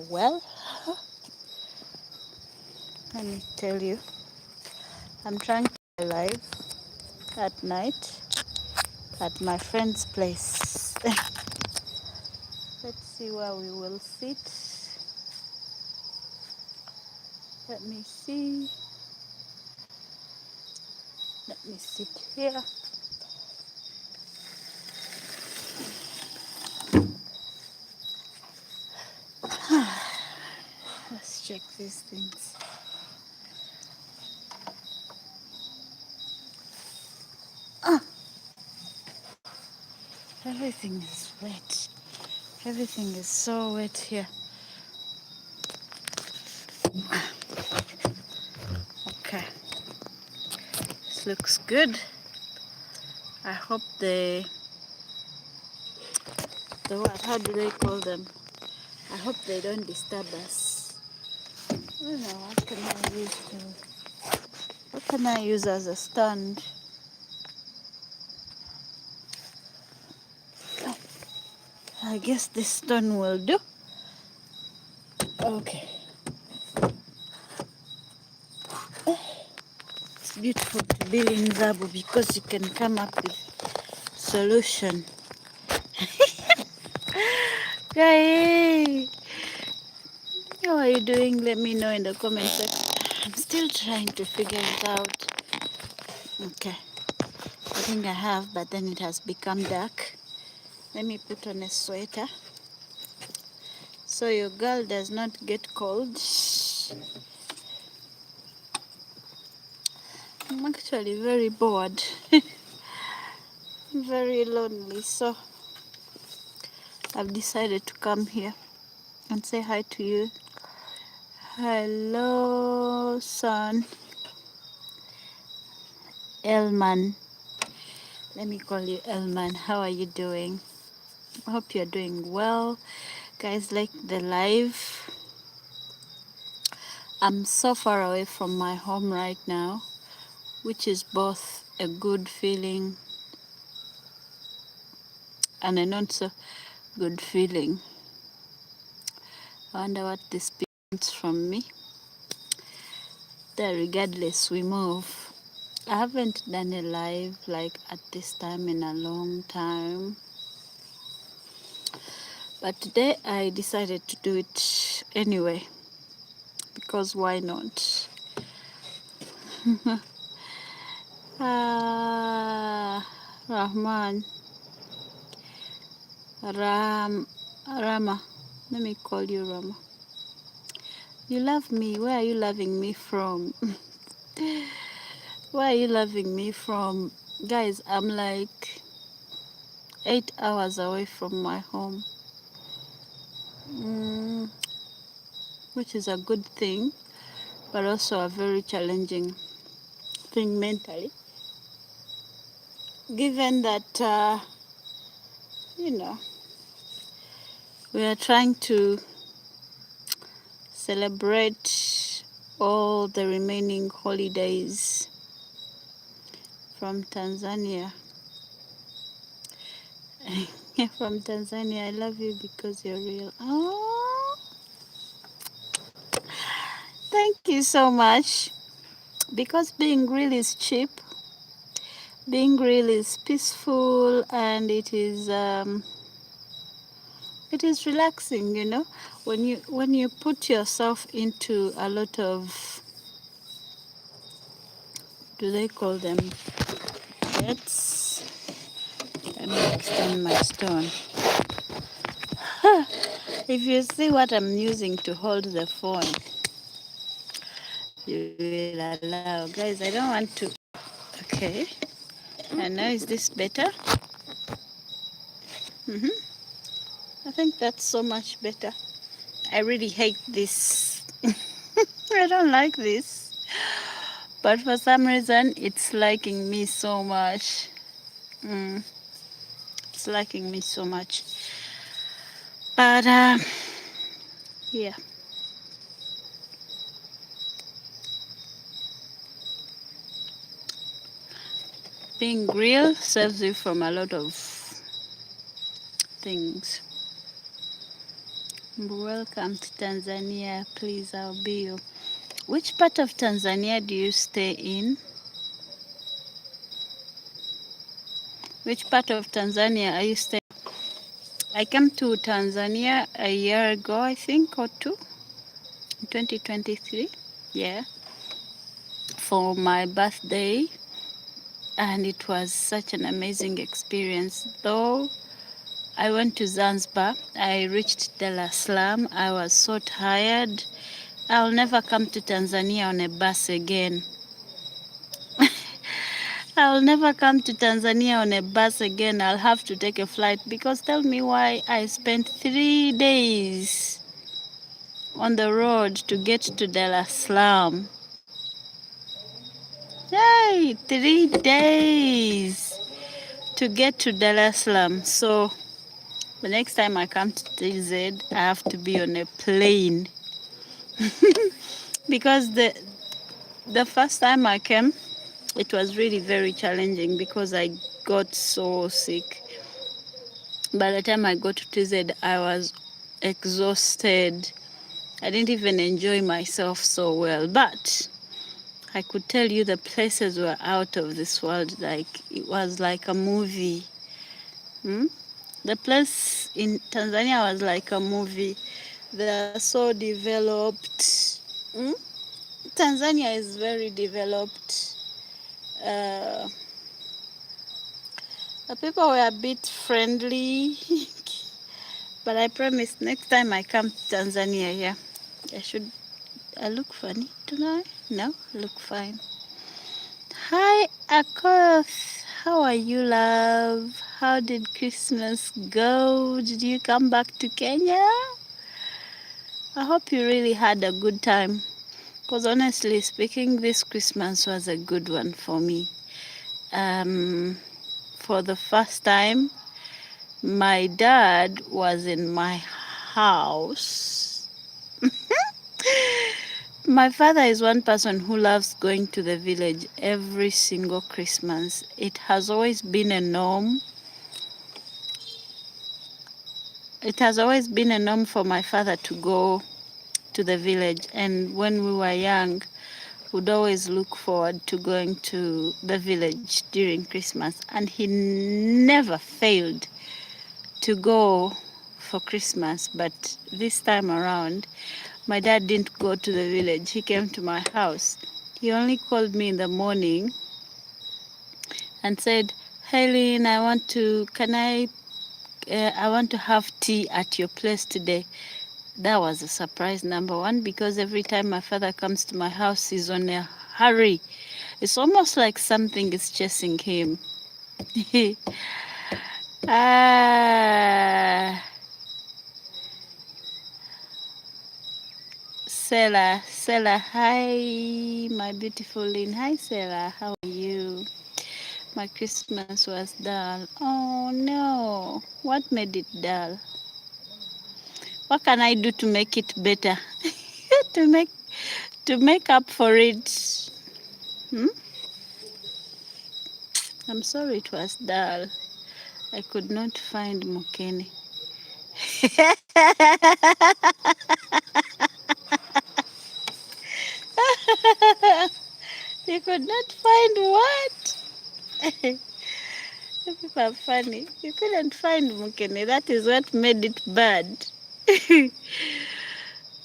Well, let me tell you, I'm trying to be alive at night at my friend's place. Let's see where we will sit. Let me see. Let me sit here. Let's check these things. Ah, everything is wet. Everything is so wet here. Okay, this looks good. I hope the what? How do they call them? I hope they don't disturb us. I don't know, what can I use as a stand? I guess this stone will do. Okay. It's beautiful to be in Zabu because you can come up with solution. Guy, how are you doing? Let me know in the comment section. I'm still trying to figure it out. Okay. I think I have, but then it has become dark. Let me put on a sweater so your girl does not get cold. I'm actually very bored, very lonely, so I've decided to come here and say hi to you. Hello, son. Elman. Let me call you Elman. How are you doing? I hope you're doing well. Guys, like the live. I'm so far away from my home right now, which is both a good feeling and a not so good feeling. I wonder what this wants from me. There, regardless, we move. I haven't done a live like at this time in a long time, but today I decided to do it anyway because why not? Rahman, Rama. Let me call you Rama. You love me. Where are you loving me from? Where are you loving me from? Guys, I'm like 8 hours away from my home, which is a good thing, but also a very challenging thing mentally, given that, you know, we are trying to celebrate all the remaining holidays from Tanzania. From Tanzania, I love you because you're real. Oh, thank you so much. Because being real is cheap. Being real is peaceful, and it is relaxing. You know, when you put yourself into a lot of, do they call them bets? Let me extend my stone. If you see what I'm using to hold the phone, you will allow. Guys, I don't want to. Okay. And now is this better? I think that's so much better. I really hate this. I don't like this. But for some reason, it's liking me so much. It's liking me so much. But, yeah. Being real saves you from a lot of things. Welcome to Tanzania. Please, I'll be you. Which part of Tanzania do you stay in? Which part of Tanzania are you staying? I came to Tanzania a year ago, I think, or two, 2023. Yeah, for my birthday, and it was such an amazing experience. Though I went to Zanzibar, I reached Dar es Salaam. I was so tired. I'll never come to Tanzania on a bus again. I'll never come to Tanzania on a bus again. I'll have to take a flight, because tell me why I spent 3 days on the road to get to Dar es Salaam. Yay, 3 days to get to Dar es Salaam. So the next time I come to TZ, I have to be on a plane. Because the first time I came, it was really very challenging because I got so sick. By the time I got to TZ, I was exhausted. I didn't even enjoy myself so well. But I could tell you the places were out of this world. Like, it was like a movie. Hmm? The place in Tanzania was like a movie. They are so developed. Hmm? Tanzania is very developed. Uh, the people were a bit friendly. But I promise next time I come to Tanzania, yeah, I look funny tonight? No, look fine. Hi, Akoth. How are you, love? How did Christmas go? Did you come back to Kenya? I hope you really had a good time. Because honestly speaking, this Christmas was a good one for me. Um, for the first time, my dad was in my house. My father is one person who loves going to the village every single Christmas. It has always been a norm. It has always been a norm for my father to go to the village. And when we were young, would always look forward to going to the village during Christmas. And he never failed to go for Christmas. But this time around, my dad didn't go to the village. He came to my house. He only called me in the morning and said, "Helen, I want to have tea at your place today." That was a surprise, number one, because every time my father comes to my house, he's on a hurry. It's almost like something is chasing him. ah, Selah, hi, my beautiful Lynn. Hi, Selah, how are you? My Christmas was dull. Oh no, what made it dull? What can I do to make it better? to make to make up for it. Hmm? I'm sorry it was dull. I could not find Mukene. You could not find what? You people are funny. You couldn't find Mukene. That is what made it bad.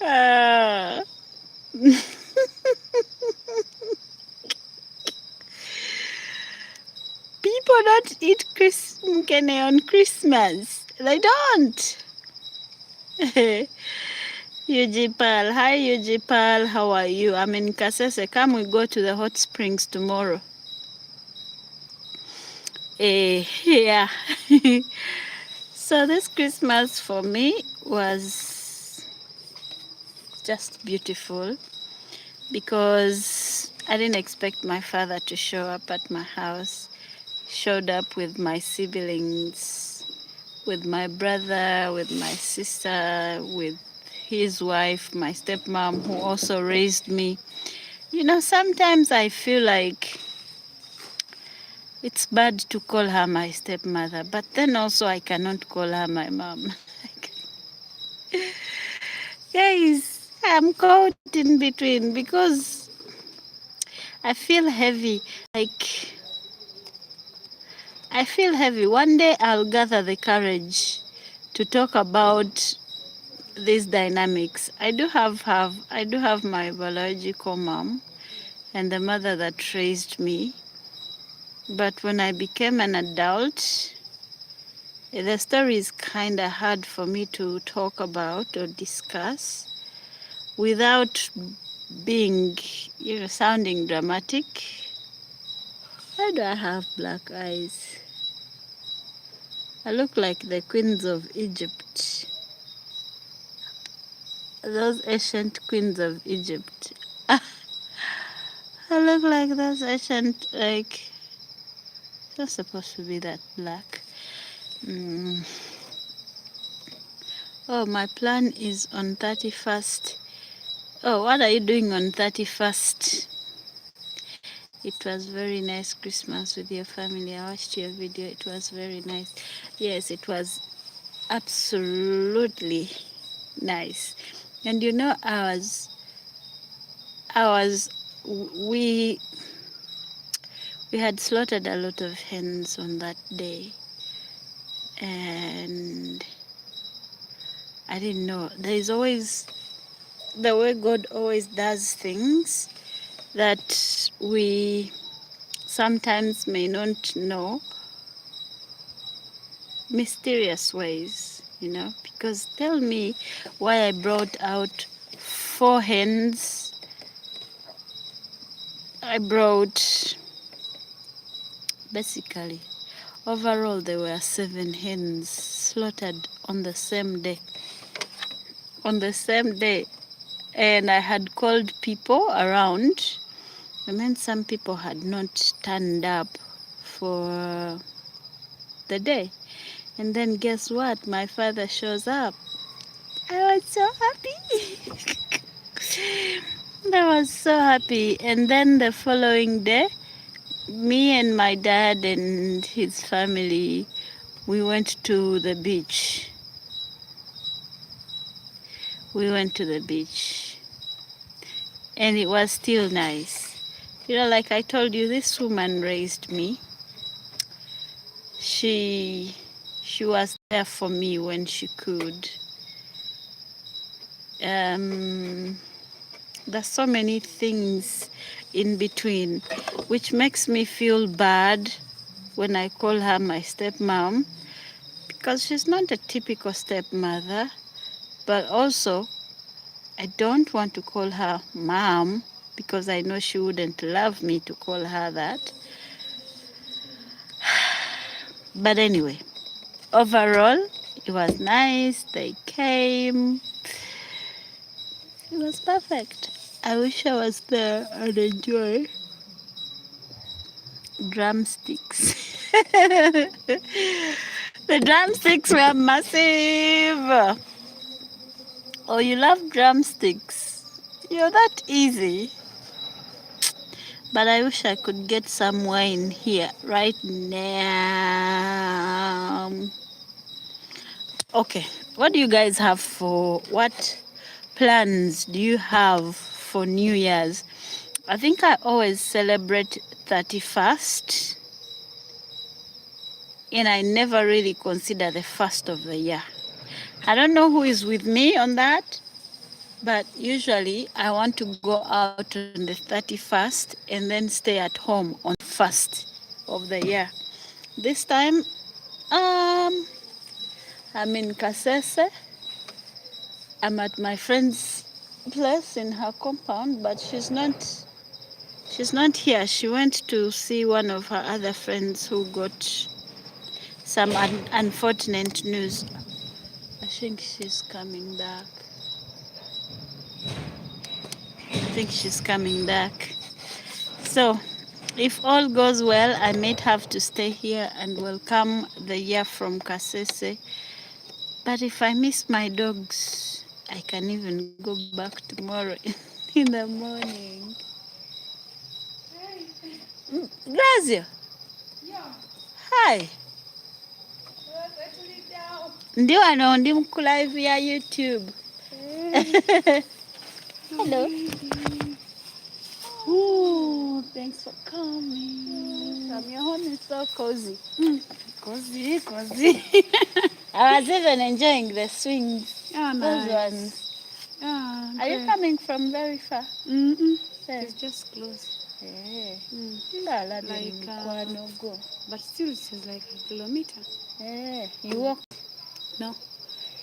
Ah. People don't eat Mukene on Christmas. They don't. Ujipal. Hi, Ujipal. How are you? I'm in Kasese. Come, we go to the hot springs tomorrow. Yeah. So this Christmas for me was just beautiful because I didn't expect my father to show up at my house. Showed up with my siblings, with my brother, with my sister, with his wife, my stepmom, who also raised me. You know, sometimes I feel like it's bad to call her my stepmother, but then also I cannot call her my mom. Guys, I'm caught in between because I feel heavy. Like, I feel heavy. One day I'll gather the courage to talk about these dynamics. I do have my biological mom and the mother that raised me. But when I became an adult, the story is kind of hard for me to talk about or discuss without being, sounding dramatic. Why do I have black eyes? I look like the queens of Egypt. Those ancient queens of Egypt. I look like those ancient, like, it's not supposed to be that black. Mm. Oh, my plan is on 31st. Oh, what are you doing on 31st? It was very nice Christmas with your family. I watched your video. It was very nice. Yes, it was absolutely nice. And I was, we had slaughtered a lot of hens on that day. And I didn't know. There is always the way God always does things that we sometimes may not know, mysterious ways, because tell me why I brought out 4 hens. I brought, basically, overall there were 7 hens slaughtered on the same day. On the same day. And I had called people around. I mean, some people had not turned up for the day. And then guess what? My father shows up. I was so happy. I was so happy. And then the following day, me and my dad and his family, we went to the beach. We went to the beach. And it was still nice. Like I told you, this woman raised me. She was there for me when she could. There's so many things in between, which makes me feel bad when I call her my stepmom, because she's not a typical stepmother, but also I don't want to call her mom because I know she wouldn't love me to call her that. But anyway, overall, it was nice. They came. It was perfect. I wish I was there and enjoy drumsticks. The drumsticks were massive. Oh, you love drumsticks? You're that easy. But I wish I could get some wine here right now. Okay, what do you guys have what plans do you have for New Year's? I think I always celebrate 31st, and I never really consider the first of the year. I don't know who is with me on that, but usually I want to go out on the 31st and then stay at home on the 1st of the year. This time, I'm in Kasese. I'm at my friend's place in her compound, but she's not here. She went to see one of her other friends who got some unfortunate news. I think she's coming back. So, if all goes well, I might have to stay here and welcome the year from Kasese. But if I miss my dogs, I can even go back tomorrow in the morning. Grazia. Hi. Ndi wano ndi mu live ya YouTube. Hello. Oh, thanks for coming. Your home is so cozy. Cozy, cozy. I was even enjoying the swings. Oh, nice. Those ones. Yeah, are you coming from very far? Yeah. It's just close. Yeah. But still, it's like a kilometer. Yeah. You walk? No.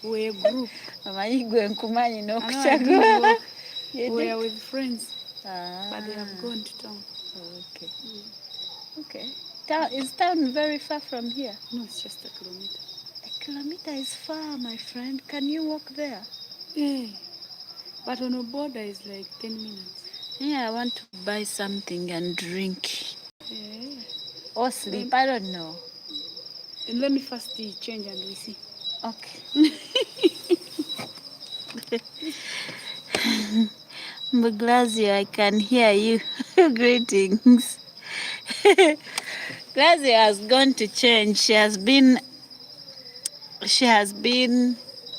We're a group. I know I didn't walk. We are with friends. But they have gone to town. Okay. Okay. Is town very far from here? No, it's just a kilometer. A kilometer is far, my friend. Can you walk there? Yeah. But on a border is like 10 minutes. Yeah, I want to buy something and drink. Yeah. Or sleep, I don't know. And let me first change and we see. Okay. Glazio, I can hear you. Greetings. Glazio has gone to change. She has been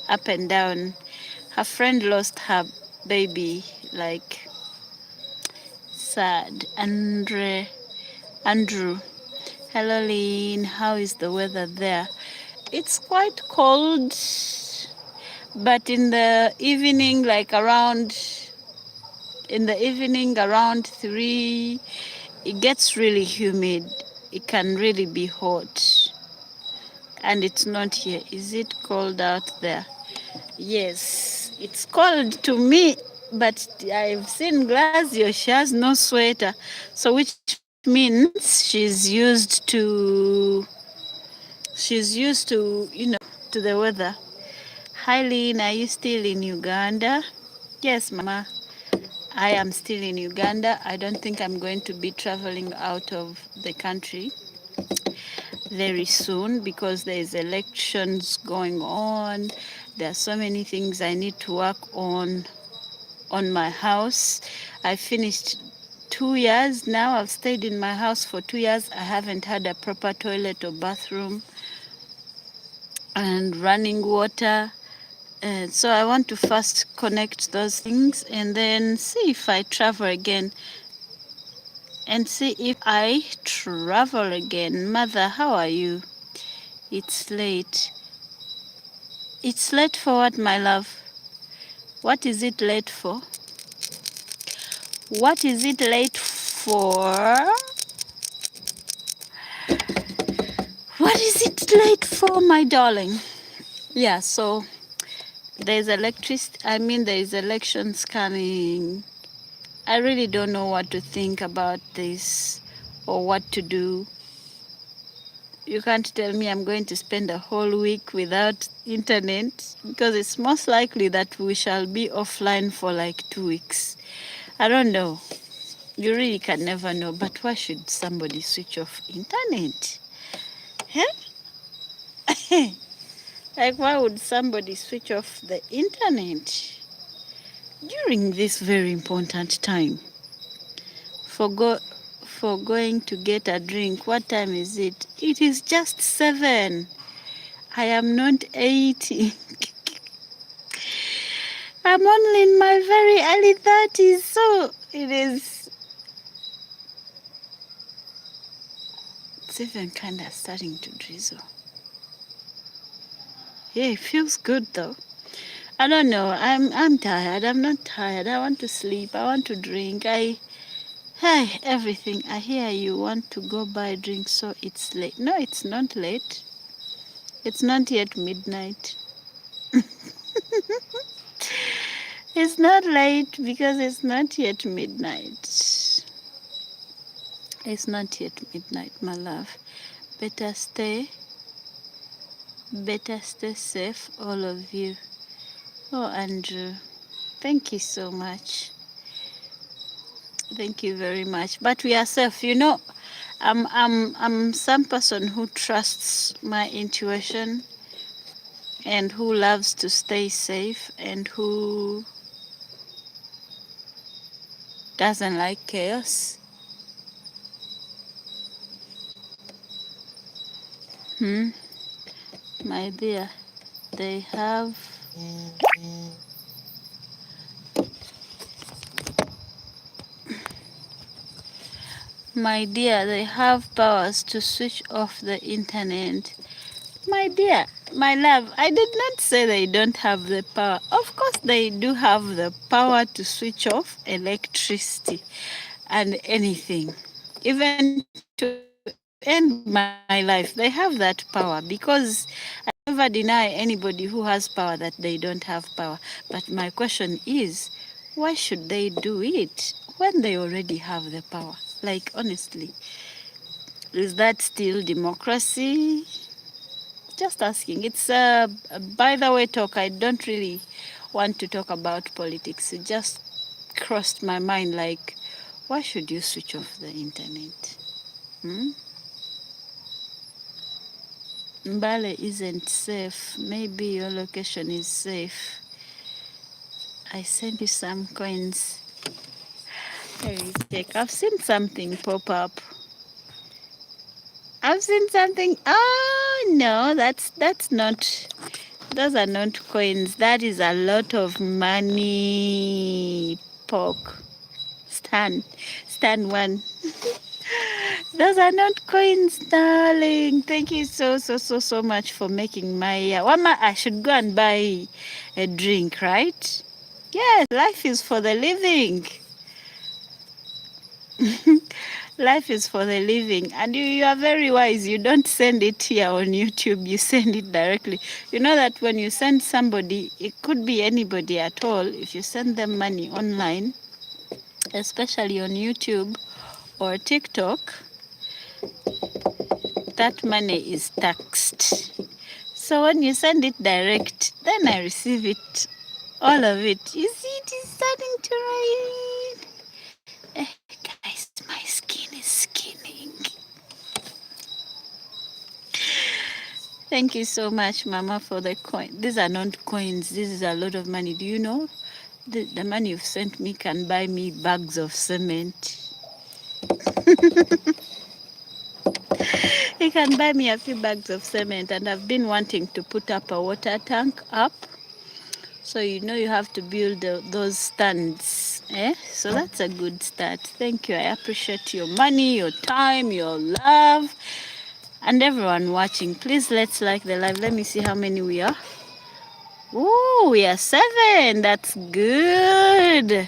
up and down. Her friend lost her baby, like sad. Andrew. Hello, Lynn. How is the weather there? It's quite cold, but in the evening, around 3, it gets really humid. It can really be hot. And it's not here. Is it cold out there? Yes, it's cold to me, but I've seen Glasio. She has no sweater, so which means she's used to to the weather. Hi, Lynn, are you still in Uganda? Yes, Mama. I am still in Uganda. I don't think I'm going to be traveling out of the country very soon because there's elections going on. There are so many things I need to work on my house. I finished 2 years now. I've stayed in my house for 2 years. I haven't had a proper toilet or bathroom and running water. And so I want to first connect those things and then see if I travel again. Mother, how are you? It's late. It's late for what, my love? What is it late for? What is it late for? What is it late for, my darling? Yeah, so there is elections coming. I really don't know what to think about this or what to do. You can't tell me I'm going to spend a whole week without internet because it's most likely that we shall be offline for like 2 weeks. I don't know. You really can never know. But why should somebody switch off internet? Huh? Like, why would somebody switch off the internet during this very important time? For going to get a drink. What time is it? It is just 7. I am not 80. I'm only in my very early 30s, so it's even kind of starting to drizzle. Yeah, it feels good though. I don't know. I'm tired. I'm not tired. I want to sleep. I want to drink. Hey, everything. I hear you want to go buy a drink, so it's late. No, it's not late. It's not yet midnight. It's not late because it's not yet midnight. It's not yet midnight, my love. Better stay safe, all of you. Oh, Andrew, thank you so much. Thank you very much. But we are safe. I'm some person who trusts my intuition and who loves to stay safe and who doesn't like chaos. My dear, they have My dear, they have powers to switch off the internet. My dear, my love, I did not say they don't have the power. Of course, they do have the power to switch off electricity and anything. Even to end my life, they have that power because I never deny anybody who has power that they don't have power. But my question is, why should they do it when they already have the power? Like, honestly, is that still democracy? Just asking. It's by the way talk. I don't really want to talk about politics. It just crossed my mind like, why should you switch off the internet? Hmm? Mbale isn't safe. Maybe your location is safe. I sent you some coins. Let me check. I've seen something pop up. I've seen something. Oh no, that's not. Those are not coins. That is a lot of money. Pork. Stand one. Those are not coins, darling. Thank you so much for making my Wama, I should go and buy a drink, right? Yes, life is for the living. Life is for the living. And you are very wise. You don't send it here on YouTube, you send it directly. You know that when you send somebody, it could be anybody at all, if you send them money online, especially on YouTube or TikTok, that money is taxed. So when you send it direct, then I receive it, all of it. You see, it is starting to rain. Guys, my skin is skinning. Thank you so much, Mama, for the coin. These are not coins. This is a lot of money. Do you know? The money you've sent me can buy me bags of cement. It can buy me a few bags of cement, and I've been wanting to put up a water tank up. So you know you have to build those stands. So that's a good start. Thank you. I appreciate your money, your time, your love, and everyone watching. Please let's like the live. Let me see how many we are. Oh, we are 7. That's good.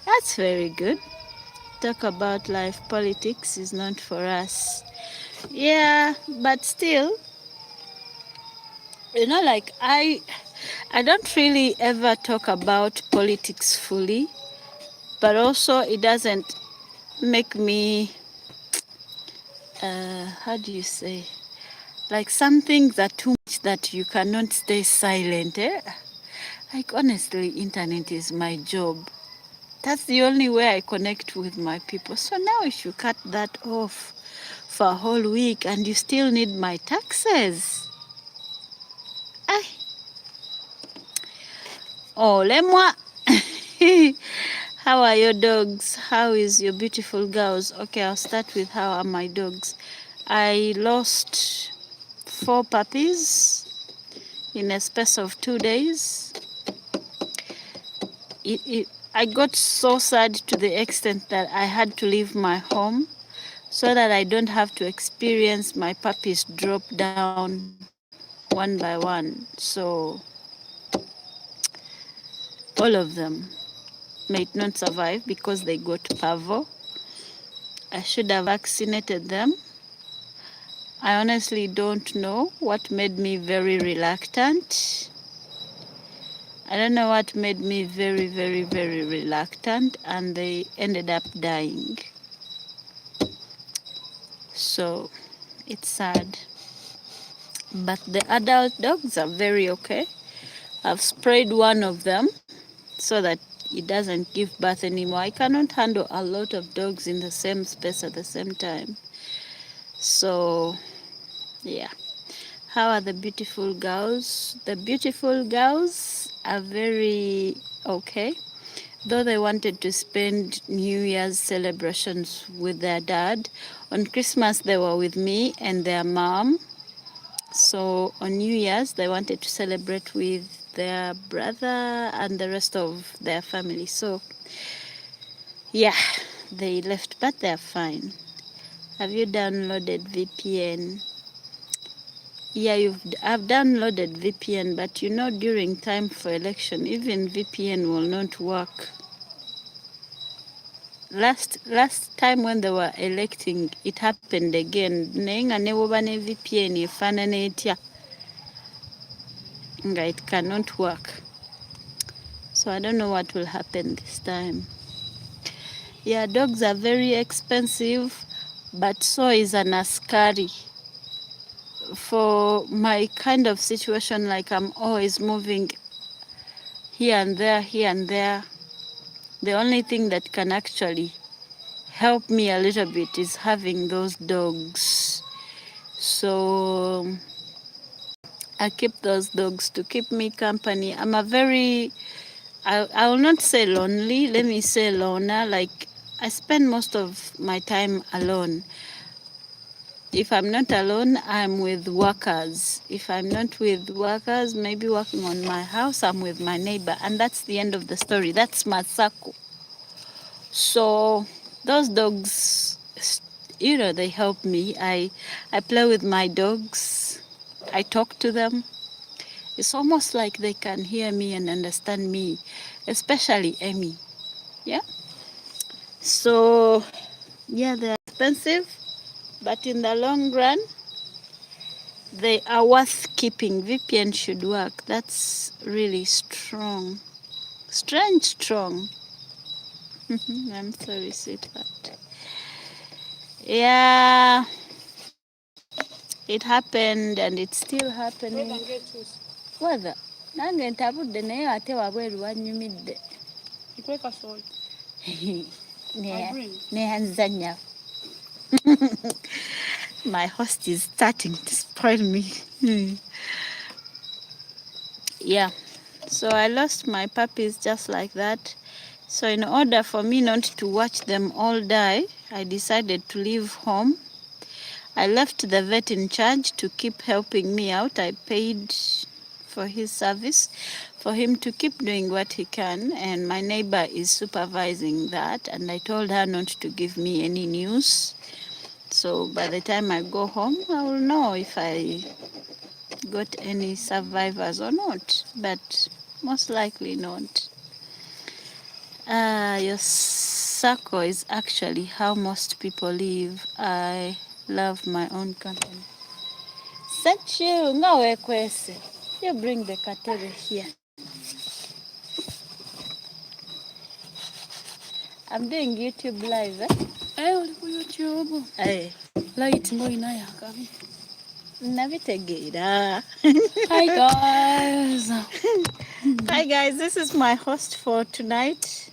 That's very good. Talk about life. Politics is not for us. Yeah, but still, you know, like I don't really ever talk about politics fully, but also it doesn't make me, how do you say, like some things are too much that you cannot stay silent. Like honestly, internet is my job. That's the only way I connect with my people. So now if you cut that off for a whole week and you still need my taxes, I, oh, moi. How are your dogs? How is your beautiful girls? Okay, I'll start with how are my dogs. I lost 4 puppies in a space of 2 days. I got so sad to the extent that I had to leave my home so that I don't have to experience my puppies drop down one by one. So all of them might not survive because they got parvo. I should have vaccinated them. I honestly don't know what made me very reluctant. I don't know what made me very reluctant, and they ended up dying. So it's sad. But the adult dogs are very okay. I've sprayed one of them so that it doesn't give birth anymore. I cannot handle a lot of dogs in the same space at the same time. So, yeah. How are the beautiful girls? The beautiful girls are very okay. Though they wanted to spend New Year's celebrations with their dad, on Christmas they were with me and their mom. So on New Year's they wanted to celebrate with their brother and the rest of their family. So yeah, they left, but they're fine. Have you downloaded VPN? Yeah, I've downloaded VPN, but you know, during time for election, even VPN will not work. Last time when they were electing, it happened again. Nenga newoba ne VPN efaanana etya nga it cannot work. So I don't know what will happen this time. Yeah, dogs are very expensive, but so is an askari. For my kind of situation, like I'm always moving here and there, the only thing that can actually help me a little bit is having those dogs. So I keep those dogs to keep me company. I'm a very, I will not say lonely, let me say loner. Like, I spend most of my time alone. If I'm not alone, I'm with workers. If I'm not with workers, maybe working on my house, I'm with my neighbor. And that's the end of the story. That's my circle. So those dogs, you know, they help me. I play with my dogs. I talk to them. It's almost like they can hear me and understand me, especially Emmy. Yeah. So yeah, they're expensive, but in the long run, they are worth keeping. VPN should work. That's really strong. Strong. I'm sorry, sweetheart. Yeah, it happened and it's still happening. Weather. Nange ntabudde naye ate wabweru wanyumidde. Neyanzanya. My host is starting to spoil me. Yeah. So I lost my puppies just like that. So in order for me not to watch them all die, I decided to leave home. I left the vet in charge to keep helping me out. I paid for his service for him to keep doing what he can, and my neighbor is supervising that, and I told her not to give me any news. So by the time I go home, I will know if I got any survivors or not, but most likely not. Your circle is actually how most people live. I love my own company. Such you, you bring the katebe here. I'm doing YouTube live. YouTube. Light Navitegira. Hi guys. Hi guys, this is my host for tonight.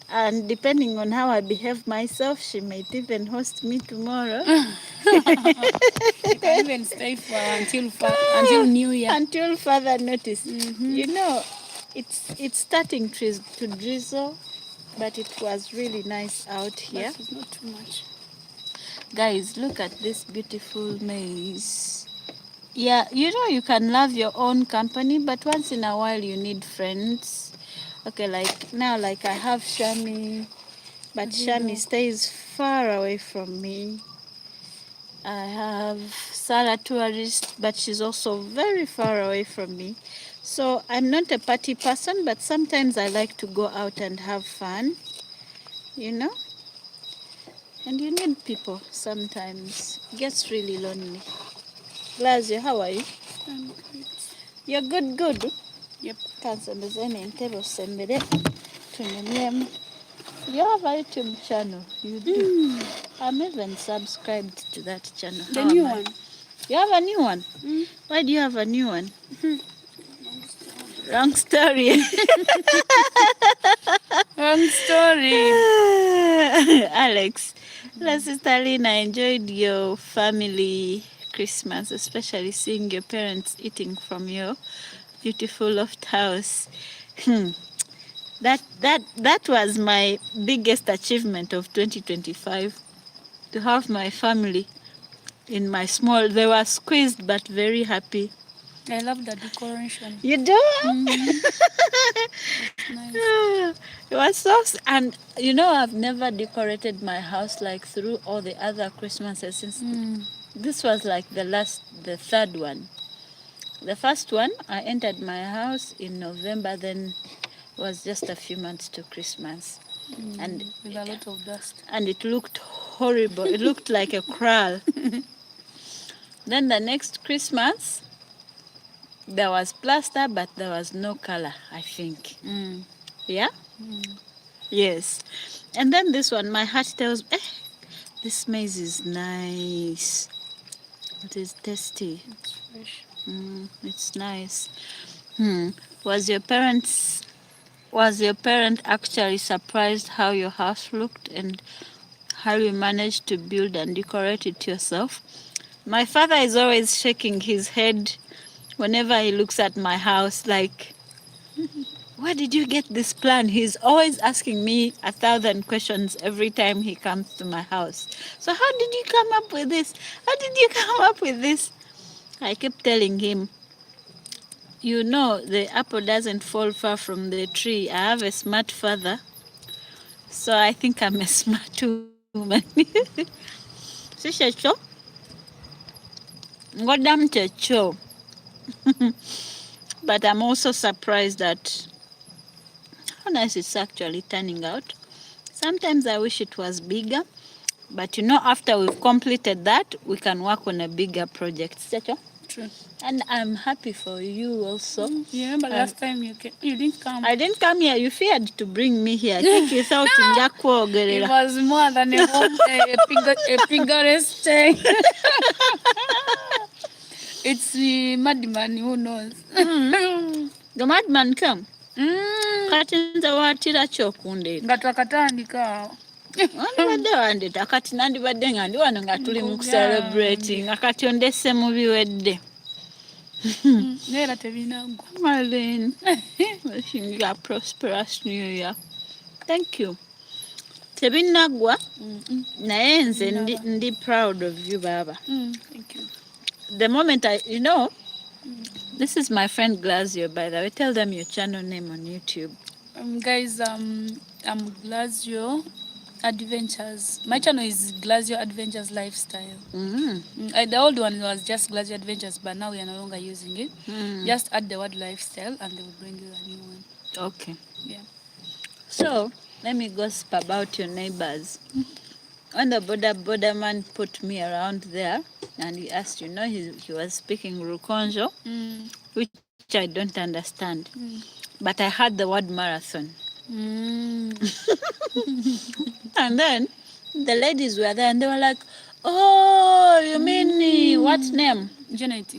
And depending on how I behave myself, she might even host me tomorrow. You can even stay for until New Year. Until further notice. You know, it's starting to drizzle, but it was really nice out here. But it's not too much. Guys, look at this beautiful maze. Yeah, you know, you can love your own company, but once in a while you need friends. Okay, like now, like I have Shami, but Shami stays far away from me. I have Sarah Tourist, but she's also very far away from me. So I'm not a party person, but sometimes I like to go out and have fun, you know? And you need people sometimes. It gets really lonely. Glazia, how are you? I'm good. You're good? Yep. Kansembezeni entero sembere. Tunyumyemu. You have a YouTube channel. You do. I'm even subscribed to that channel. The new one. You have a new one? Why do you have a new one? Wrong story. Wrong story. Alex, Sister Lina, enjoyed your family Christmas, especially seeing your parents eating from your beautiful loft house. That was my biggest achievement of 2025, to have my family in my small. They were squeezed but very happy. I love the decoration. You do? It's nice. It was so, and you know, I've never decorated my house like through all the other Christmases since this was like the third one. The first one, I entered my house in November, then it was just a few months to Christmas. And With a lot of dust. and it looked horrible. It looked like a kraal. Then the next Christmas, there was plaster, but there was no color, I think. Yeah? Yes. And then this one, my heart tells me, this maize is nice. It is tasty. It's fresh. It's nice. Was your parents was your parent actually surprised how your house looked and how you managed to build and decorate it yourself? My father is always shaking his head whenever he looks at my house, like, where did you get this plan? He's always asking me 1,000 questions every time he comes to my house. So how did you come up with this? How did you come up with this? I kept telling him, you know, the apple doesn't fall far from the tree. I have a smart father, so I think I'm a smart woman. Si checho? Ngodam checho. But I'm also surprised at how nice it's actually turning out. Sometimes I wish it was bigger, but you know, after we've completed that, we can work on a bigger project. Checho? True. And I'm happy for you also. You remember last time you didn't come? I didn't come here. You feared to bring me here. I think you thought It Njakwogerera. was more than a home, a finger stay. It's the madman who knows. The madman come. Kati nze waatira ki okundeeta? Nga twakatandika awo. Wandibadde wandeeta kati nandibadde nga ndi wano nga tuli mu kucelebrate nga kati ondesse mu biwedde. Naye era tebinaggwa. Marlene, wishing you a prosperous new year. Thank you. Tebinaggwa naye nze ndi proud of you, Baba. Thank you. The moment this is my friend Glazio, by the way. Tell them your channel name on YouTube. Guys, I'm Glazio Adventures. My channel is Glazio Adventures Lifestyle. The old one was just Glazio Adventures, but now we are no longer using it. Just add the word lifestyle and they will bring you a new one. Okay. Yeah. So, let me gossip about your neighbors. When the border man put me around there, and he asked, you know, he was speaking Rukonjo, which I don't understand. But I heard the word marathon. And then the ladies were there and they were like, oh, you mean what name? Janet.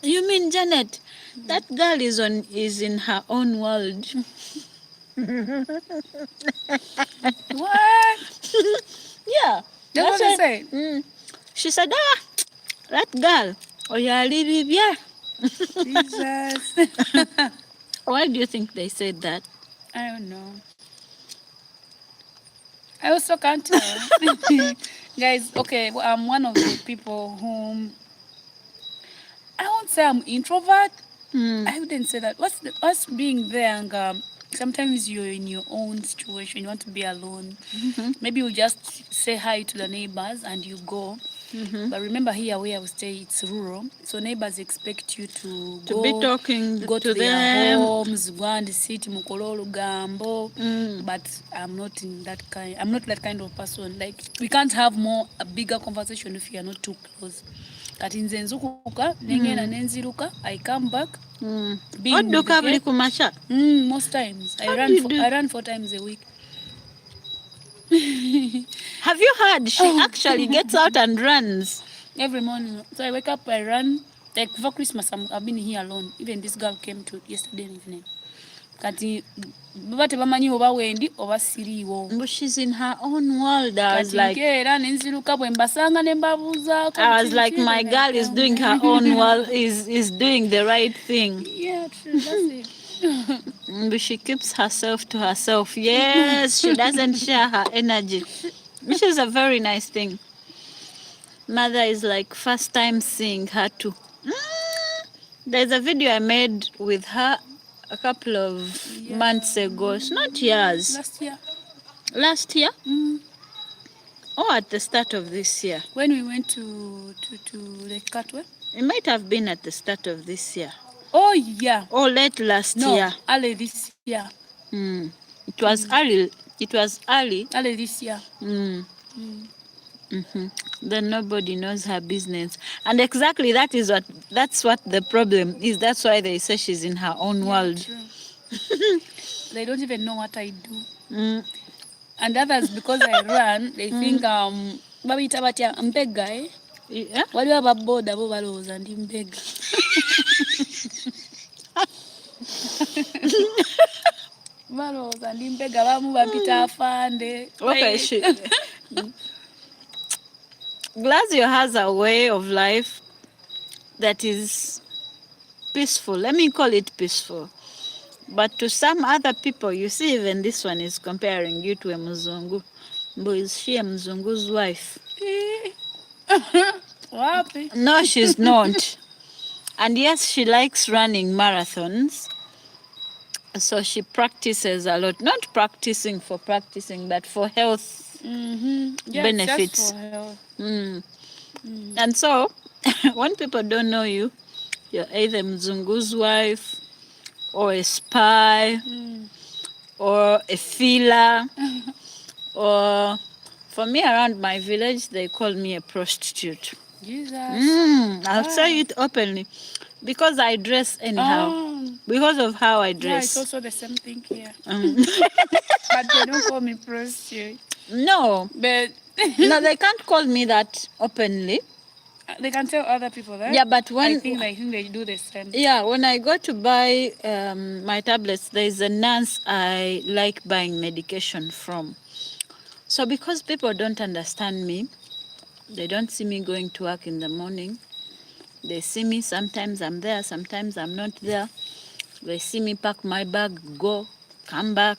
You mean Janet? That girl is in her own world. What? Yeah. That's what I said. She said, that girl. Oh, yeah, Jesus. Why do you think they said that? I don't know. I also can't tell. Guys, okay, well, I'm one of the people whom I won't say I'm introvert. I wouldn't say that. What's being there and sometimes you're in your own situation, you want to be alone. Maybe you just say hi to the neighbors and you go. But remember here where we stay, it's rural. So neighbors expect you to go, be talking go to their homes, go and sit mukololo gambo. But I'm not that kind of person. Like we can't have a bigger conversation if you are not too close. Kati nze nzukuka nengenda nenziruka, I come back. Odduka buli kumakya? Most times I run 4 times a week. Have you heard she actually gets out and runs every morning? So I wake up, I run. Like for Christmas, I've been here alone. Even this girl came to yesterday evening. Kati baba tebamanyi oba wendi oba siriiwo. But she's in her own world. I was like, my girl is doing her own world, is doing the right thing. Yeah, true, that's it. But she keeps herself to herself. Yes, she doesn't share her energy, which is a very nice thing. Mother is like first time seeing her too. There's a video I made with her a couple of months ago. It's not years. Last year. Last year? Mm. Or at the start of this year? When we went to Lake Katwe. It might have been at the start of this year. Oh, yeah. Or late last year. No, early this year. Mm. It was early. It was early. Early this year. Mm. Mm-hmm. Then nobody knows her business, and exactly that's what the problem is. That's why they say she's in her own world. True. They don't even know what I do. Mm. And others, because I run, they think babita batya mbega eh? Yeah? Waliwo ababoda bo balowooza ndi mbega. Balowooza ndi mbega, bamu bapita afande. Okay, Glasio has a way of life that is peaceful. Let me call it peaceful. But to some other people, you see, even this one is comparing you to a Mzungu. But is she a Mzungu's wife? Wapi? No, she's not. And yes, she likes running marathons. So she practices a lot. Not practicing for practicing, but for health benefits. Just for health. And so, when people don't know you, you're either Mzungu's wife, or a spy, or a filler, or for me around my village, they call me a prostitute. Jesus. I'll say it openly. Because I dress anyhow. Because of how I dress. Yeah, it's also the same thing here. But they don't call me prostitute. No. But No, they can't call me that openly. They can tell other people that. Yeah, but when I think they do the same. Yeah, when I go to buy my tablets, there's a nurse I like buying medication from. So because people don't understand me, they don't see me going to work in the morning. They see me, sometimes I'm there, sometimes I'm not there. They see me pack my bag, go, come back.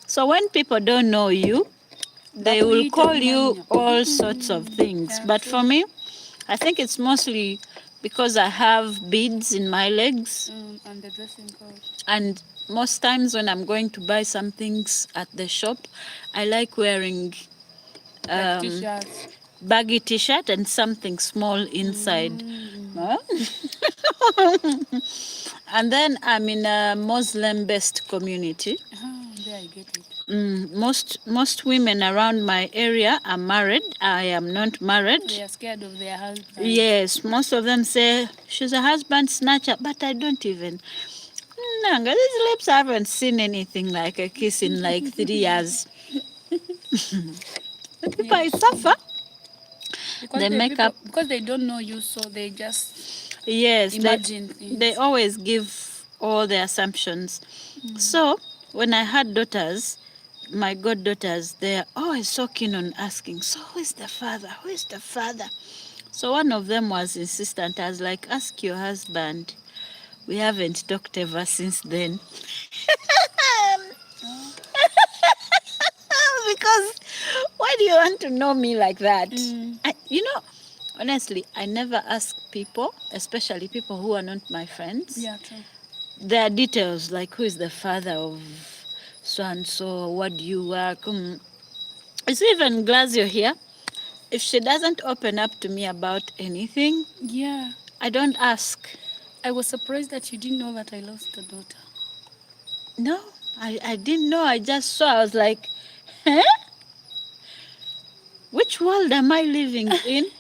So when people don't know you, they will call you all sorts of things. But for me, I think it's mostly because I have beads in my legs. And the dressing code. And most times when I'm going to buy some things at the shop, I like wearing Like t-shirts. baggy t-shirt and something small inside. Huh? And then I'm in a Muslim-based community. There I get it. Most women around my area are married. I am not married. They are scared of their husband. Yes, most of them say she's a husband snatcher, but I don't even. Nanga, these lips I haven't seen anything like a kiss in like 3 years. The people I suffer. Because they make up because they don't know you, so they just imagine things. They always give all the assumptions. So when I had daughters, my goddaughters, they are always so keen on asking, so who is the father? Who is the father? So one of them was insistent. I was like, ask your husband. We haven't talked ever since then. Because why do you want to know me like that? Honestly, I never ask people, especially people who are not my friends. Yeah, true. Their details, like who is the father of so-and-so, what do you work? It's even Glasio here. If she doesn't open up to me about anything, yeah, I don't ask. I was surprised that you didn't know that I lost a daughter. No, I didn't know. I just saw. I was like, huh? Which world am I living in?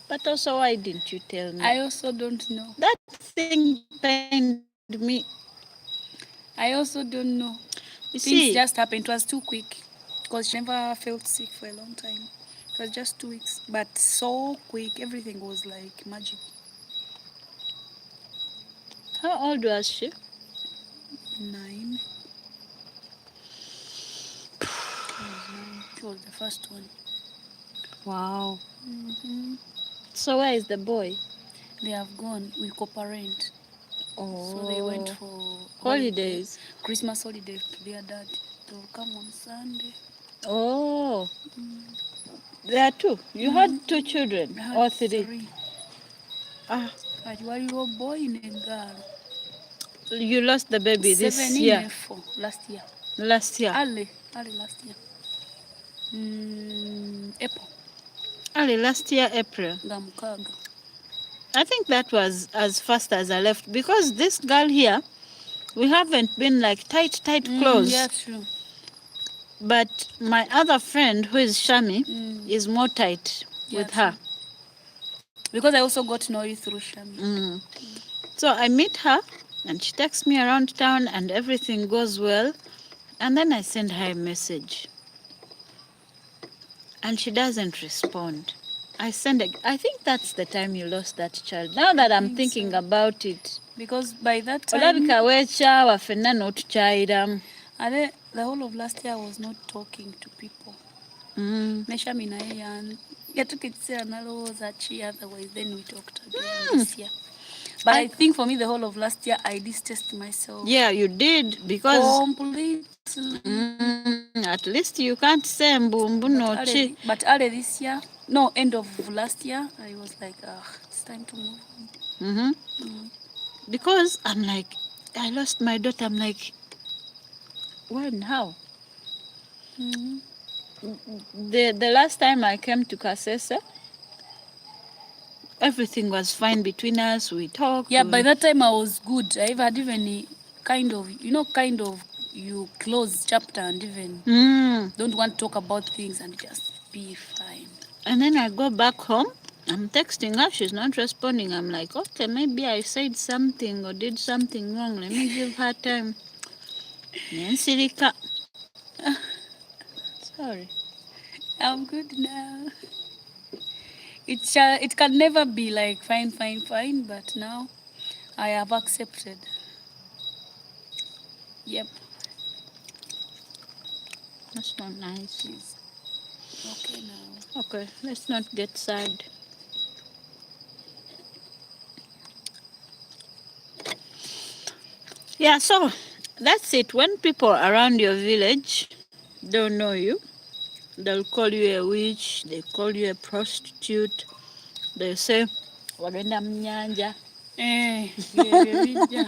But also, why didn't you tell me? I also don't know. That thing pained me. I also don't know. You Things see, just happened. It was too quick because she never felt sick for a long time. It was just 2 weeks, but so quick. Everything was like magic. how old was she? 9. She was the first one. Wow. So where is the boy? They have gone with co-parent. Oh. So they went for holidays. Christmas holiday to their dad. They will come on Sunday. Oh, there are two. You had two children I had or three? 3. Ah, Kati waliwo boy ne girl. you lost the baby 7 this year, ne 4 last year. last year. Early last year. April Early last year, April. nga mukaaga. I think that was as fast as I left because this girl here, we haven't been like tight close. Yeah, true. But my other friend, who is Shami, is more tight with her. True. Because I also got to know you through Shami. So I meet her and she takes me around town and everything goes well. And then I send her a message and she doesn't respond. I think that's the time you lost that child. Now that I'm thinking about it. Because by that time, olabika weekyawa ffenna n'otukyayiramu. the whole of last year I was not talking to people. Ne Shami naye yatuka ekiseera nalowooza ki, otherwise then we talked again this year. But I think for me the whole of last year I distanced myself. Yeah, you did, because completely. At least you can't say mbumbu nochi. But early this year, no, end of last year, I was like, it's time to move on. Because I'm like, I lost my daughter. I'm like, when, how? The last time I came to Kasese, everything was fine between us. We talked. Yeah, by that time I was good. I had even kind of you close chapter and even don't want to talk about things and just be fine. And then I go back home. I'm texting her. She's not responding. I'm like, okay, maybe I said something or did something wrong. Let me give her time. Nensirika. Sorry. I'm good now. It can never be like fine, but now I have accepted. Yep. That's not nice. It's okay now. Okay, let's not get sad. Yeah, so that's it. When people around your village don't know you, they'll call you a witch, they call you a prostitute, they say, wagenda mnyanja. Bijja.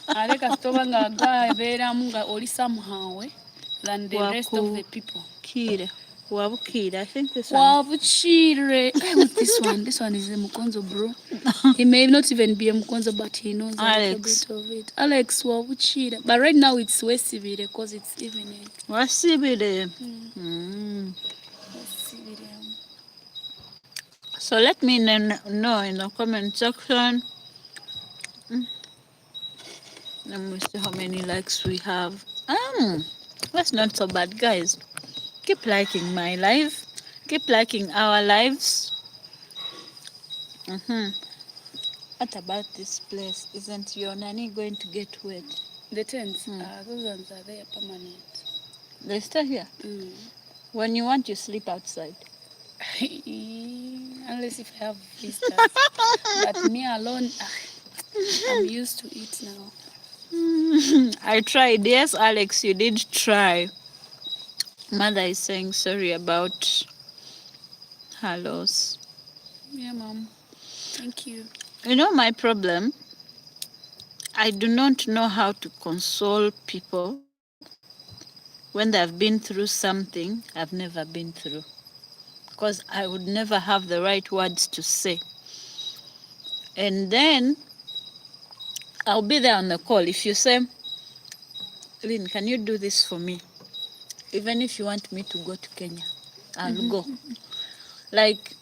Ale kasitoba nga gabeeramu nga oli somehow than the rest of the people. Wabukire. I think this one. Wabukire. What's this one? This one is a Mukonzo, bro. He may not even be a Mukonzo, but he knows Alex. a little bit of it. Alex Wabukire. But right now it's Wesibire because it's evening. Wasibire. So let me know in the comment section. Let me see how many likes we have. That's not so bad, guys. Keep liking my life. Keep liking our lives. What about this place? Isn't your nanny going to get wet? The tents, those ones are there permanent. They stay here? When you want, you sleep outside. Unless if I have visitors. But me alone, I'm used to it now. I tried. Yes, Alex, you did try. Mother is saying sorry about her loss. Yeah, Mom. Thank you. You know my problem? I do not know how to console people when they have been through something I've never been through. Because I would never have the right words to say. And then I'll be there on the call. If you say, Lynn, can you do this for me? Even if you want me to go to Kenya, I'll go. Like,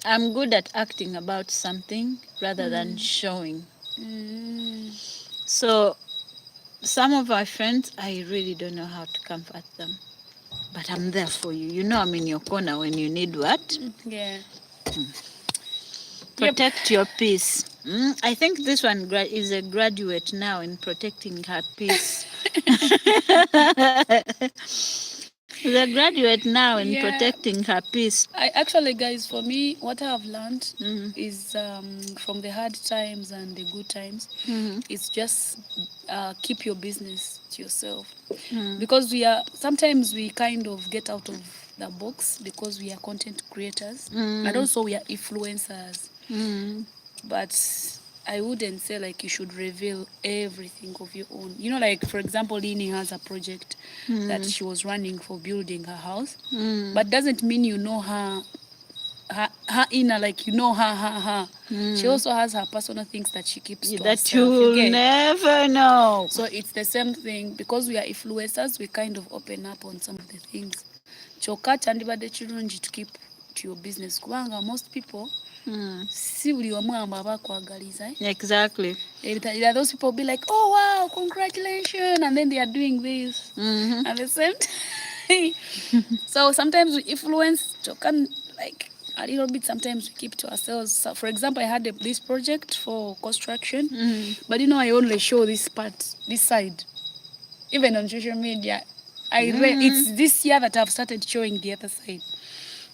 I'm good at acting about something rather than showing. So some of my friends, I really don't know how to comfort them. But I'm there for you. You know I'm in your corner when you need what? Yeah. Protect your peace. I think this one is a graduate now in protecting her peace. The graduate now in Yeah. protecting her peace. I actually, guys, for me, what I have learned Mhm. is from the hard times and the good times, Mhm. it's just keep your business to yourself. Mhm. Because sometimes we kind of get out of the box because we are content creators and also we are influencers. Mhm. But I wouldn't say like you should reveal everything of your own. You know, like for example, Lini has a project that she was running for building her house, but doesn't mean you know her inner, like you know her. She also has her personal things that she keeps to That herself. You you'll get? never know. So it's the same thing because we are influencers. We kind of open up on some of the things. Kyokka kyandibadde kirungi to keep to your business kubanga most people si buli omu amba abakwagaliza. Exactly. Those people be like, oh wow, congratulations, and then they are doing this at the same time. So sometimes we influence Chokan like a little bit. Sometimes we keep to ourselves. So for example, I had this project for construction, but I only show this part, this side. Even on social media, it's this year that I've started showing the other side.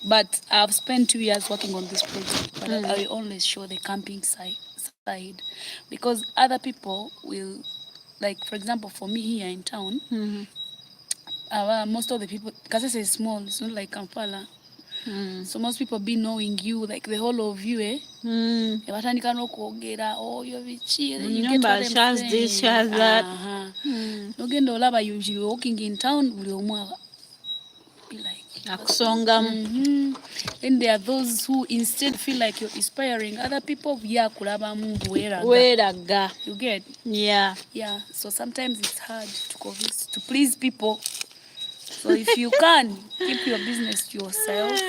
But I've spent 2 years working on this project, but I only show the camping side because other people will, like for example, for me here in town, most of the people, Kasese is small, it's not like Kampala. So most people be knowing you, like the whole of you, batandika n'okwogera oyo biki, you get what I'm saying. This, she has that. Nogenda olaba you walking in town, buli omu be like Akusongamu. Then there are those who instead feel like you're inspiring other people. Kulabamu Weraga. You get? Yeah. Yeah. So sometimes it's hard to please people. So if you can keep your business to yourself,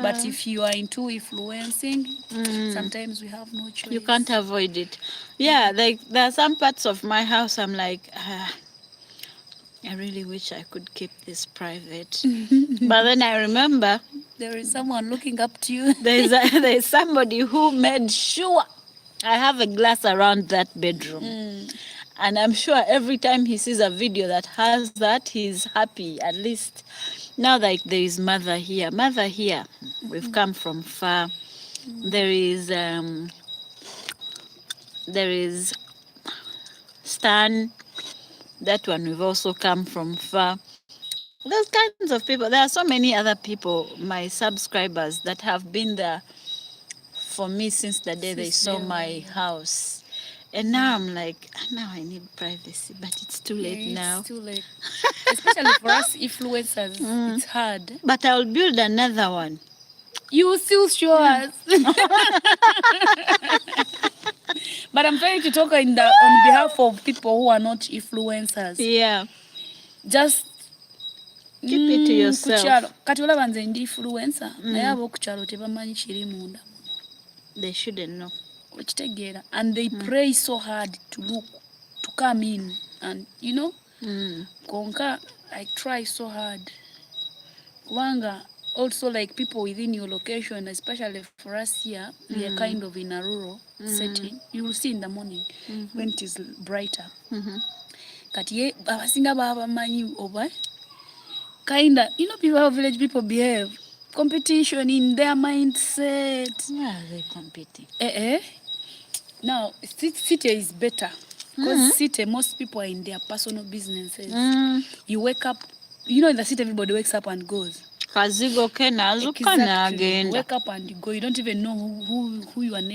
but if you are into influencing, sometimes we have no choice. You can't avoid it. Yeah, like there are some parts of my house I'm like, I really wish I could keep this private. But then I remember there is someone looking up to you. There's somebody who made sure I have a glass around that bedroom. And I'm sure every time he sees a video that has that, he's happy. At least now, like there is mother here. Mother here, we've come from far. There is Stan. That one we've also come from far. Those kinds of people. There are so many other people, my subscribers, that have been there for me since the day they saw my house. And now I'm like, now I need privacy, but it's too late now. It's too late. Especially for us influencers, it's hard. But I'll build another one. You will still show us. But I'm trying to talk on behalf of people who are not influencers. Yeah. Just keep it to yourself. Kati olaba nze ndi influencer naye ab'okukyalo tebamanyi kiri munda. They shouldn't know. Okitegeera. And they pray so hard to come in and konka I try so hard. Kubanga also like people within your location, especially for us here, we are kind of in a rural setting. You will see in the morning when it is brighter. Kati abasinga babamanyi oba kinda, people how village people behave. Competition in their mindset. Where are they competing? Now, city is better. Because city, most people are in their personal businesses. You wake up, in the city everybody wakes up and goes. Exactly. You wake up and you go. You don't even know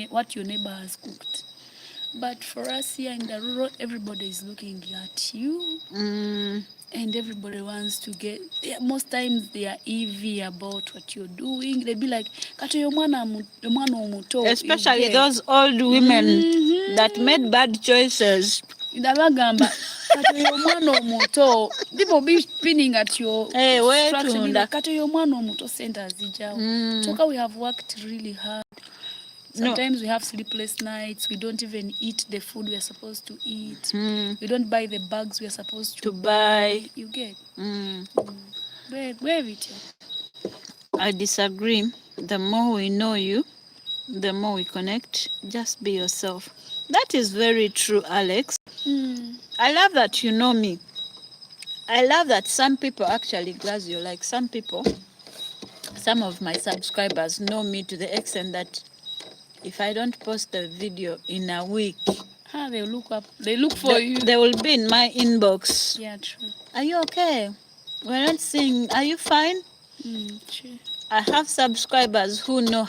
what your neighbor has cooked. But for us here in the rural, everybody is looking at you. And everybody wants to get. Most times they are EV about what you're doing. They be like, especially those old women that made bad choices. People be spinning at your instruction. We have worked really hard. Sometimes we have sleepless nights. We don't even eat the food we are supposed to eat. We don't buy the bags we are supposed to buy. You get? Where it? I disagree. The more we know you, the more we connect. Just be yourself. That is very true, Alex. I love that you know me. I love that some people actually glass you. Like some people, some of my subscribers know me to the extent that if I don't post a video in a week, they look for you. They will be in my inbox. Yeah, true. Are you okay? We're not seeing, are you fine? True. I have subscribers who know,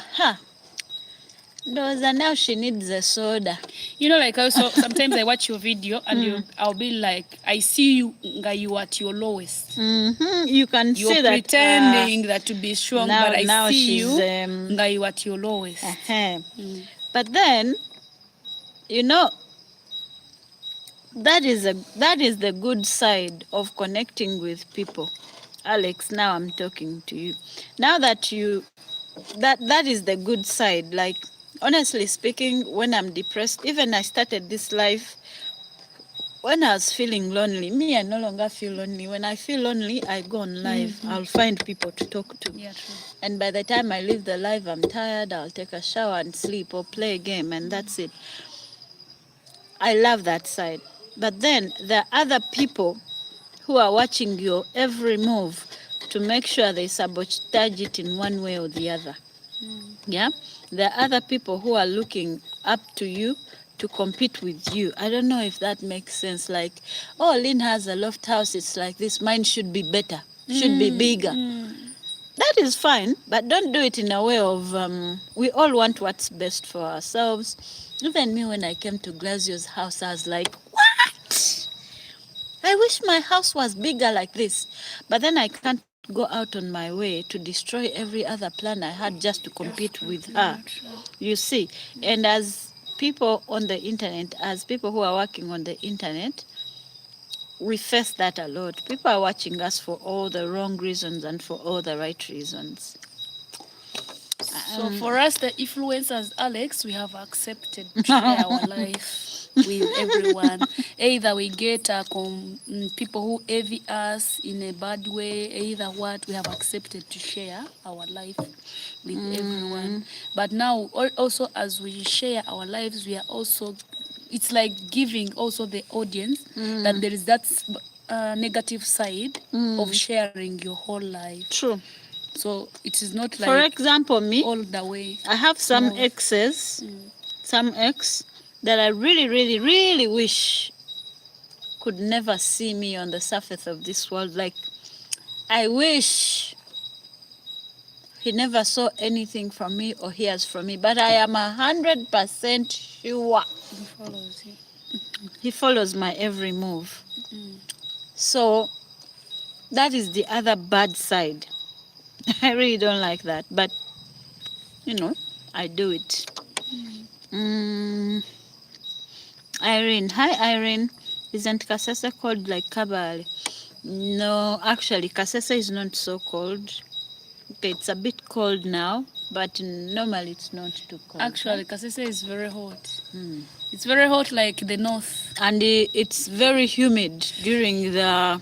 Doza, now she needs a soda. You know, like also sometimes I watch your video and I'll be like, I see you, you at your lowest. You can You're see that pretending that to be strong, now, but I see you, you at your lowest. But then, you know, that is the good side of connecting with people. Alex, now I'm talking to you. Now that that is the good side. Like, honestly speaking, when I'm depressed, even I started this life when I was feeling lonely. Me, I no longer feel lonely. When I feel lonely, I go on live. I'll find people to talk to. Yeah, true. And by the time I leave the live, I'm tired. I'll take a shower and sleep or play a game, and that's it. I love that side. But then there are other people who are watching your every move to make sure they sabotage it in one way or the other. Yeah? There are other people who are looking up to you to compete with you. I don't know if that makes sense. Like, oh, Lynn has a loft house, it's like this, mine should be better, should be bigger. That is fine, but don't do it in a way of, we all want what's best for ourselves. Even me, when I came to Glazio's house, I was like, what? I wish my house was bigger like this. But then I can't go out on my way to destroy every other plan I had just to compete with her. You see, and as people on the internet, as people who are working on the internet, we face that a lot. People are watching us for all the wrong reasons and for all the right reasons. So for us, the influencers, Alex, we have accepted to share our life with everyone. Either we get people who envy us in a bad way, either what, we have accepted to share our life with everyone. But now, also as we share our lives, we are also, it's like giving also the audience that there is that negative side of sharing your whole life. True. So it is not like, for example, me, all the way. I have some exes, some ex that I really, really, really wish could never see me on the surface of this world. Like, I wish he never saw anything from me or hears from me, but I am 100% sure He follows you. he follows my every move. So that is the other bad side. I really don't like that, but you know, I do it. Irene, hi Irene. Isn't Kasese called like Kabale? No, actually, Kasese is not so cold. Okay, it's a bit cold now, but normally it's not too cold. Actually, Kasese is very hot. It's very hot like the north. And it's very humid during the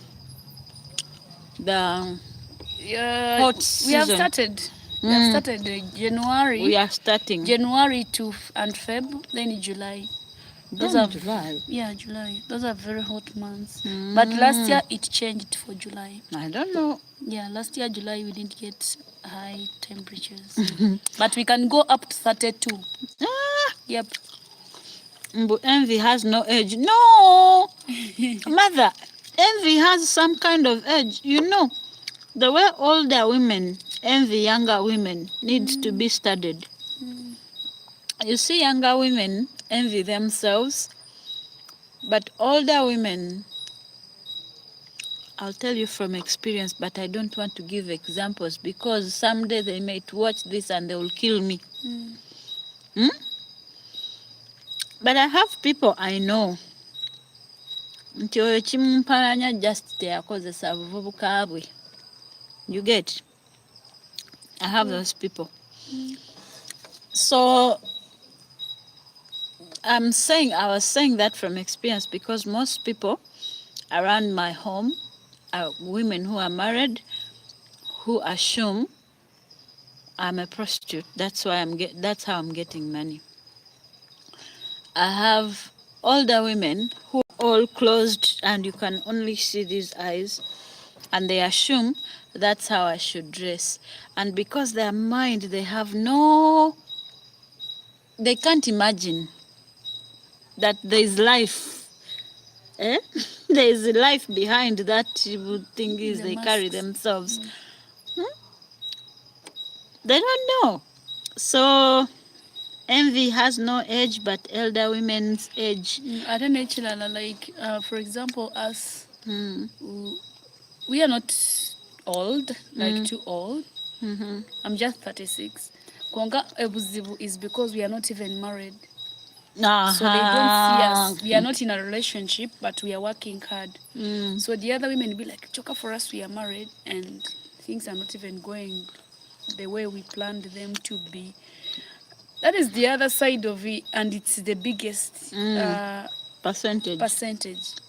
hot season. We have started. We have started January. We are starting. January and Feb, then July. Those are July. Yeah, July. Those are very hot months. But last year it changed for July. I don't know. Yeah, last year July we didn't get high temperatures. But we can go up to 32. Yep. Envy has no age. No! Mother, envy has some kind of age. You know, the way older women envy younger women needs to be studied. You see, younger women envy themselves, but older women, I'll tell you from experience, but I don't want to give examples because someday they might watch this and they will kill me. But I have people I know. Nti oyo kimumpalanya just teyakozesa buvubuka bwe. You get? I have those people. So I was saying that from experience because most people around my home are women who are married who assume I'm a prostitute. That's how I'm getting money. I have older women who are all closed and you can only see these eyes, and they assume that's how I should dress. And because their mind, they can't imagine that there is life. Eh? There is life behind that thing is they carry themselves. They don't know. So envy has no age but elder women's age. I don't know, Chilala, like, for example, us, we are not old, like too old. I'm just 36. Kwanga ebuzibu is because we are not even married. So they don't see us. We are not in a relationship, but we are working hard. So the other women will be like, choka, for us, we are married, and things are not even going the way we planned them to be. That is the other side of it, and it's the biggest percentage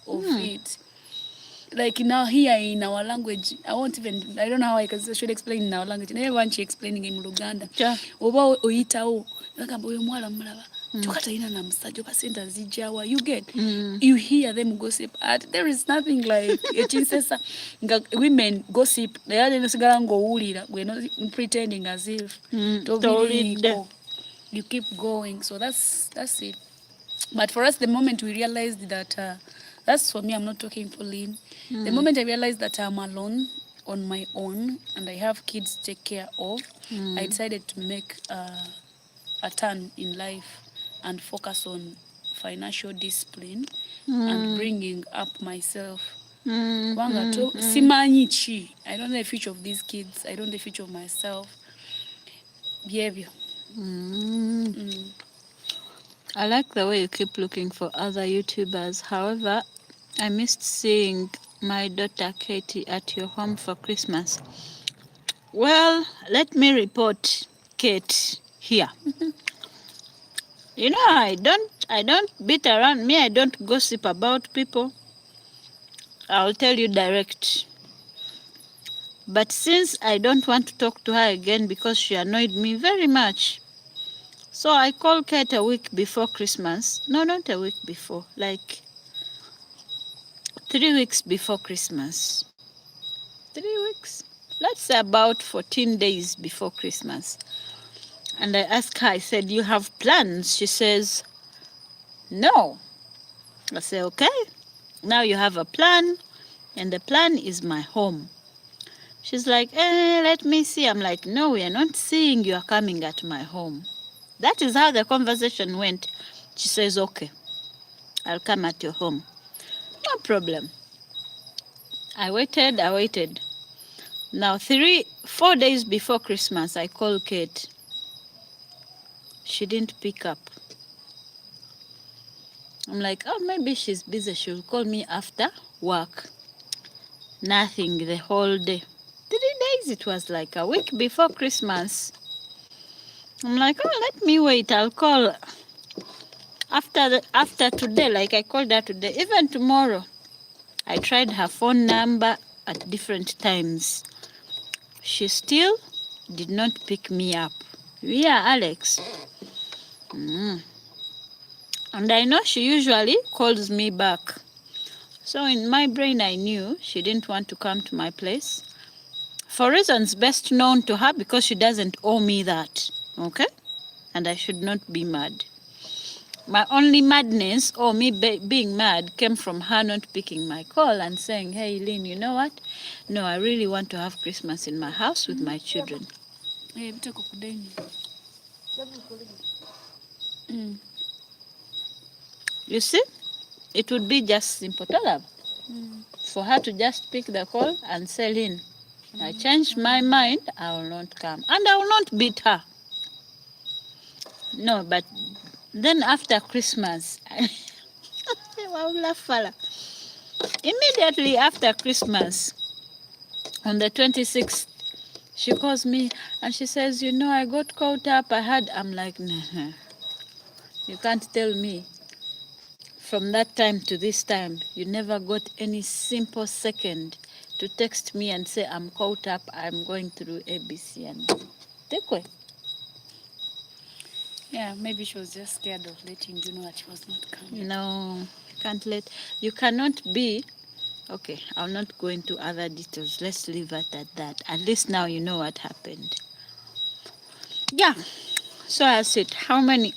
of it. Like now here in our language, I don't know how I should explain in our language. Never want you explaining in Luganda. Oba oyitawo, nakamba oyo mwala mulaba. Chokatalina na msajja pasenta zijawa. You get, you hear them gossip. There is nothing like echinsesa women gossip. They are nesigala ng'owulira. We're not pretending as if. You keep going. So that's it. But for us, the moment we realized that, that's for me, I'm not talking for Lynn. The moment I realized that I'm alone on my own and I have kids to take care of, I decided to make a turn in life and focus on financial discipline and bringing up myself. Simanyi chi. I don't know the future of these kids. I don't know the future of myself. Behavior. I like the way you keep looking for other YouTubers. However, I missed seeing my daughter Katie at your home for Christmas. Well, let me report Kate here. You know, I don't beat around me. I don't gossip about people. I'll tell you direct. But since I don't want to talk to her again because she annoyed me very much, so I called Kate a week before Christmas. No, not a week before, like 3 weeks before Christmas. 3 weeks? Let's say about 14 days before Christmas. And I asked her, I said, you have plans? She says, no. I say, okay, now you have a plan, and the plan is my home. She's like, let me see. I'm like, no, we are not seeing you are coming at my home. That is how the conversation went. She says, okay, I'll come at your home. No problem. I waited. Now, 4 days before Christmas, I called Kate. She didn't pick up. I'm like, oh, maybe she's busy. She'll call me after work. Nothing the whole day. 3 days, it was like a week before Christmas. I'm like, oh, let me wait. I'll call after today, like I called her today, even tomorrow. I tried her phone number at different times. She still did not pick me up. Yeah, Alex. And I know she usually calls me back. So in my brain, I knew she didn't want to come to my place for reasons best known to her, because she doesn't owe me that, okay? And I should not be mad. My only madness, or me being mad, came from her not picking my call and saying, hey, Lynn, you know what? No, I really want to have Christmas in my house with my children. You see? It would be just simple for her to just pick the call and say, Lynn, I changed my mind, I will not come. And I will not beat her. No, but then after Christmas, immediately after Christmas, on the 26th, she calls me and she says, you know, I got caught up. I'm like, nah, you can't tell me. From that time to this time, you never got any simple second to text me and say, I'm caught up, I'm going through ABC. And take away. Yeah, maybe she was just scared of letting you know that she was not coming. No. You cannot be. Okay, I'll not go into other details. Let's leave it at that. At least now you know what happened. Yeah. So I said, how many?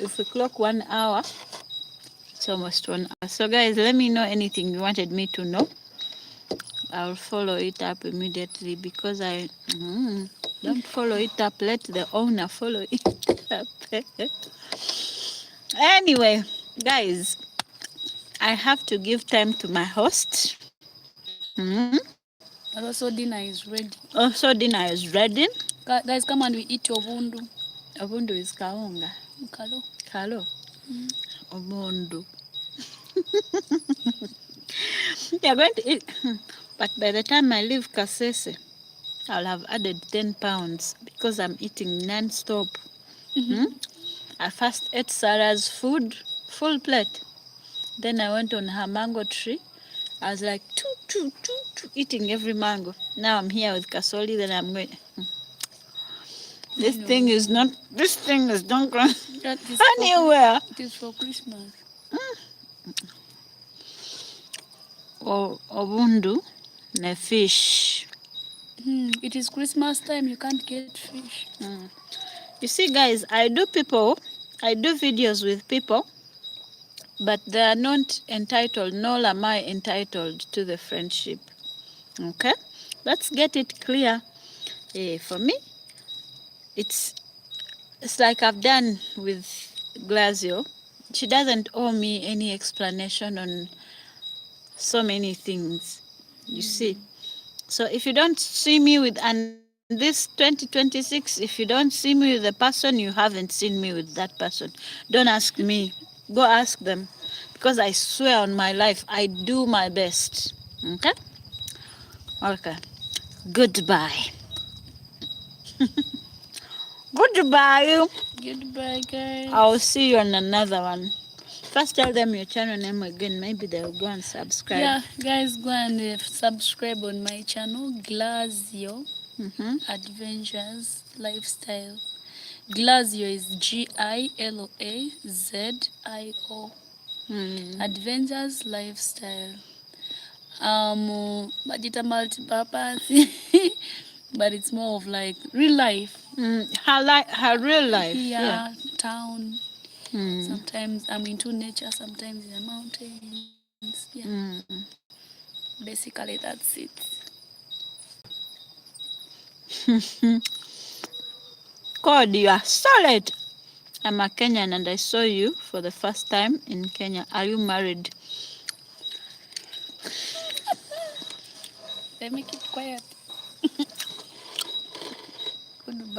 If we clock 1 hour, it's almost 1 hour. So guys, let me know anything you wanted me to know. I'll follow it up immediately because I don't follow it up. Let the owner follow it up. Anyway, guys, I have to give time to my host. And also dinner is ready. Also, dinner is ready. Guys, come and we eat ovundu. Ovundu is kaunga. Kalo. Kalo. Ovundu. You're going to eat. But by the time I leave Kasese, I'll have added 10 pounds because I'm eating non-stop. I first ate Sarah's food, full plate. Then I went on her mango tree. I was like, eating every mango. Now I'm here with Kasoli, then I'm going, this thing is not going anywhere. It is for Christmas. Ovundu, ne fish. It is Christmas time, you can't get fish. You see, guys, I do videos with people, but they are not entitled, nor am I entitled to the friendship. Okay? Let's get it clear. For me, it's like I've done with Glasio. She doesn't owe me any explanation on so many things, you see. So if you don't see me with, and this 2026, if you don't see me with the person, you haven't seen me with that person. Don't ask me. Go ask them. Because I swear on my life, I do my best. Okay? Okay. Goodbye. Goodbye. Goodbye, guys. I'll see you on another one. First, tell them your channel name again. Maybe they'll go and subscribe. Yeah, guys, go and subscribe on my channel, Glasio Adventures Lifestyle. Glasio is Gilazio. Adventures Lifestyle. But it's a multi-purpose, but it's more of like real life. Her real life. Yeah. Town. Sometimes I'm into nature, sometimes in the mountains. Yeah. Basically, that's it. God, you are solid. I'm a Kenyan and I saw you for the first time in Kenya. Are you married? Let me keep quiet. Goodbye.